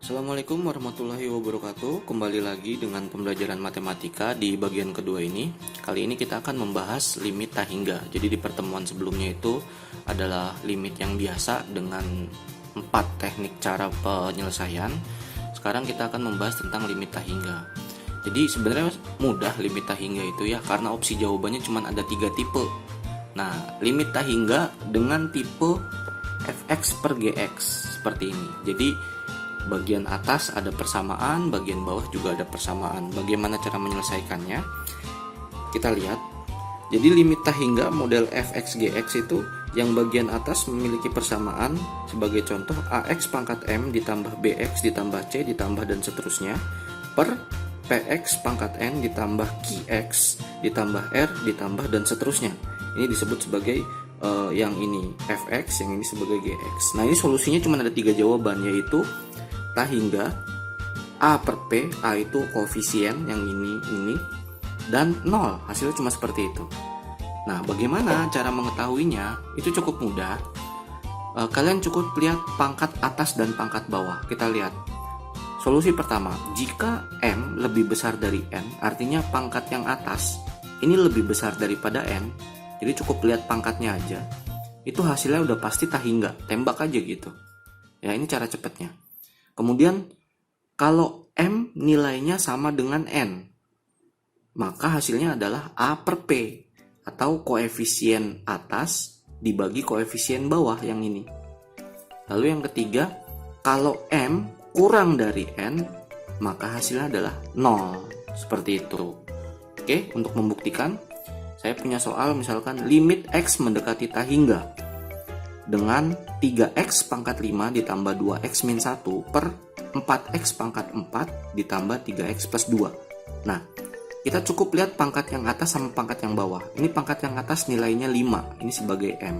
Assalamualaikum warahmatullahi wabarakatuh. Kembali lagi dengan pembelajaran matematika di bagian kedua ini. Kali ini kita akan membahas limit tak hingga. Jadi di pertemuan sebelumnya itu adalah limit yang biasa dengan 4 teknik cara penyelesaian. Sekarang kita akan membahas tentang limit tak hingga. Jadi sebenarnya mudah limit tak hingga itu ya, karena opsi jawabannya cuma ada 3 tipe. Nah, limit tak hingga dengan tipe fx per gx seperti ini. Jadi bagian atas ada persamaan, bagian bawah juga ada persamaan. Bagaimana cara menyelesaikannya? Kita lihat. Jadi limit tak hingga model fx/gx itu yang bagian atas memiliki persamaan. Sebagai contoh, ax pangkat m ditambah bx ditambah c ditambah dan seterusnya per px pangkat n ditambah qx ditambah r ditambah dan seterusnya. Ini disebut sebagai yang ini fx, yang ini sebagai gx. Nah, ini solusinya cuma ada 3 jawaban, yaitu tak hingga, A per P, A itu koefisien yang ini, dan 0, hasilnya cuma seperti itu. Nah, bagaimana cara mengetahuinya? Itu cukup mudah. Kalian cukup lihat pangkat atas dan pangkat bawah. Kita lihat. Solusi pertama, jika M lebih besar dari N, artinya pangkat yang atas ini lebih besar daripada N, jadi cukup lihat pangkatnya aja. Itu hasilnya udah pasti tak hingga, tembak aja gitu. Ya, ini cara cepatnya. Kemudian kalau M nilainya sama dengan N, maka hasilnya adalah A per P, atau koefisien atas dibagi koefisien bawah yang ini. Lalu yang ketiga, kalau M kurang dari N, maka hasilnya adalah 0. Seperti itu. Oke, untuk membuktikan, saya punya soal misalkan limit X mendekati tak hingga dengan 3x pangkat 5 ditambah 2x min 1 per 4x pangkat 4 ditambah 3x plus 2. Nah, kita cukup lihat pangkat yang atas sama pangkat yang bawah. Ini pangkat yang atas nilainya 5, ini sebagai M.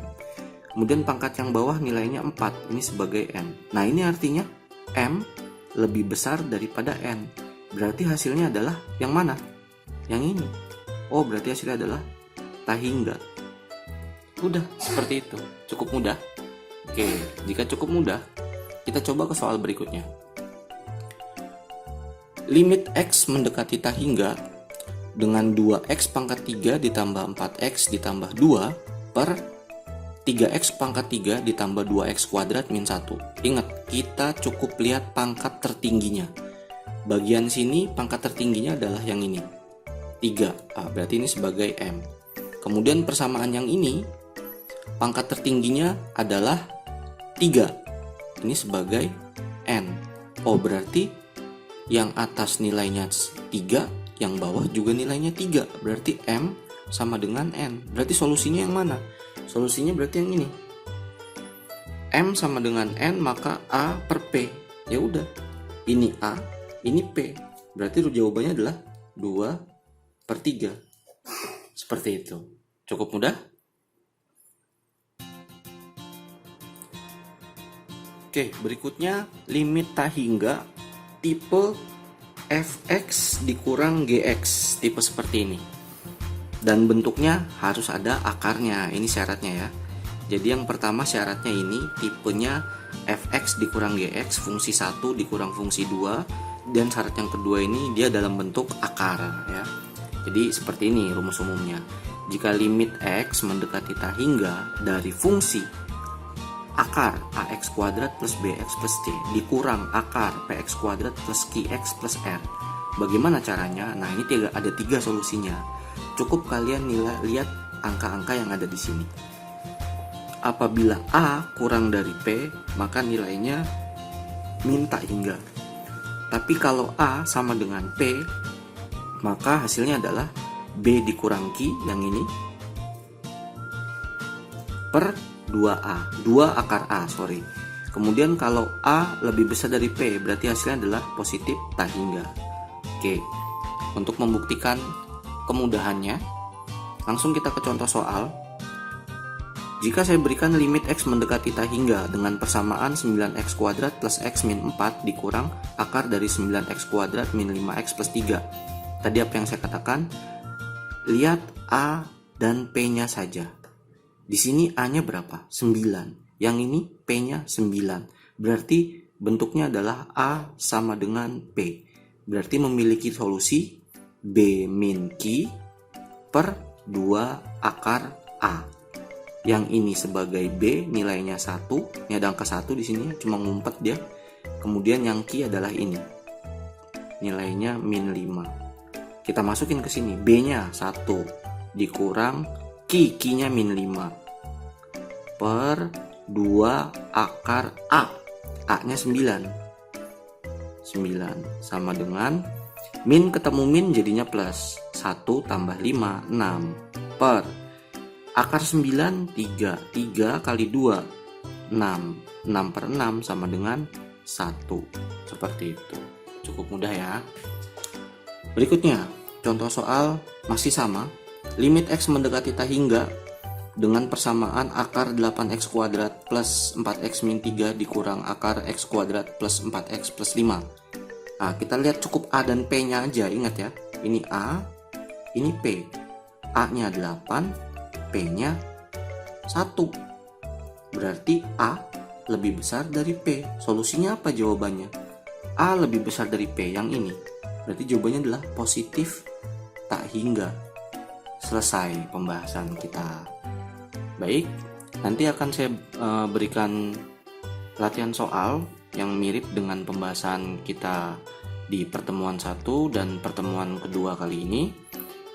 Kemudian pangkat yang bawah nilainya 4, ini sebagai N. Nah, ini artinya M lebih besar daripada N. Berarti hasilnya adalah yang mana? Yang ini. Oh, berarti hasilnya adalah tak hingga. Udah, seperti itu. Cukup mudah. Oke, jika cukup mudah, kita coba ke soal berikutnya. Limit X mendekati tak hingga dengan 2x pangkat 3 ditambah 4x ditambah 2 per 3x pangkat 3 ditambah 2x kuadrat min 1. Ingat, kita cukup lihat pangkat tertingginya. Bagian sini pangkat tertingginya adalah yang ini, 3. Berarti ini sebagai M. Kemudian persamaan yang ini, pangkat tertingginya adalah 3. Ini sebagai N. Oh, berarti yang atas nilainya 3, yang bawah juga nilainya 3. Berarti M sama dengan N. Berarti solusinya yang mana? Solusinya berarti yang ini. M sama dengan N, maka A per P. Ya udah. Ini A, ini P. Berarti jawabannya adalah 2/3. Seperti itu. Cukup mudah? Oke, berikutnya limit tak hingga tipe fx dikurang gx, tipe seperti ini. Dan bentuknya harus ada akarnya, ini syaratnya ya. Jadi yang pertama syaratnya ini tipenya fx dikurang gx, fungsi 1 dikurang fungsi 2, dan syarat yang kedua ini dia dalam bentuk akar ya. Jadi seperti ini rumus umumnya. Jika limit x mendekati tak hingga dari fungsi akar ax kuadrat plus bx plus c dikurang akar px kuadrat plus qx plus r. Bagaimana caranya? Nah, ini ada 3 solusinya. Cukup kalian lihat angka-angka yang ada di sini. Apabila a kurang dari p, maka nilainya min tak hingga. Tapi kalau a sama dengan p, maka hasilnya adalah b dikurang q yang ini per 2A, 2 akar A, sorry. Kemudian kalau A lebih besar dari P, berarti hasilnya adalah positif tak hingga. Oke, untuk membuktikan kemudahannya, langsung kita ke contoh soal. Jika saya berikan limit X mendekati tak hingga dengan persamaan 9x kuadrat plus X min 4 dikurang akar dari 9x kuadrat min 5x plus 3. Tadi apa yang saya katakan? Lihat A dan P-nya saja. Di sini A-nya berapa? 9. Yang ini P-nya 9. Berarti bentuknya adalah A sama dengan P. Berarti memiliki solusi B min Q per 2 akar A. Yang ini sebagai B, nilainya 1. Ini ada angka 1 di sini, cuma ngumpet dia. Kemudian yang Q adalah ini. Nilainya min 5. Kita masukin ke sini, B-nya 1 dikurang Q-nya min 5 per 2 akar A. A-nya 9 sama dengan min ketemu min jadinya plus 1 tambah 5 6 per akar 9 3 kali 2 6 per 6 sama dengan 1. Seperti itu. Cukup mudah ya. Berikutnya contoh soal masih sama. Limit X mendekati tak hingga dengan persamaan akar 8x kuadrat plus 4x min 3 dikurang akar x kuadrat plus 4x plus 5. Nah, kita lihat cukup A dan P nya aja, ingat ya. Ini A, ini P. A nya 8, P nya 1. Berarti A lebih besar dari P. Solusinya apa jawabannya? A lebih besar dari P, yang ini. Berarti jawabannya adalah positif tak hingga. Selesai pembahasan kita. Baik, nanti akan saya berikan latihan soal yang mirip dengan pembahasan kita di pertemuan 1 dan pertemuan kedua kali ini.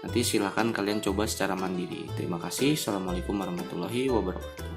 Nanti silakan kalian coba secara mandiri. Terima kasih. Assalamualaikum warahmatullahi wabarakatuh.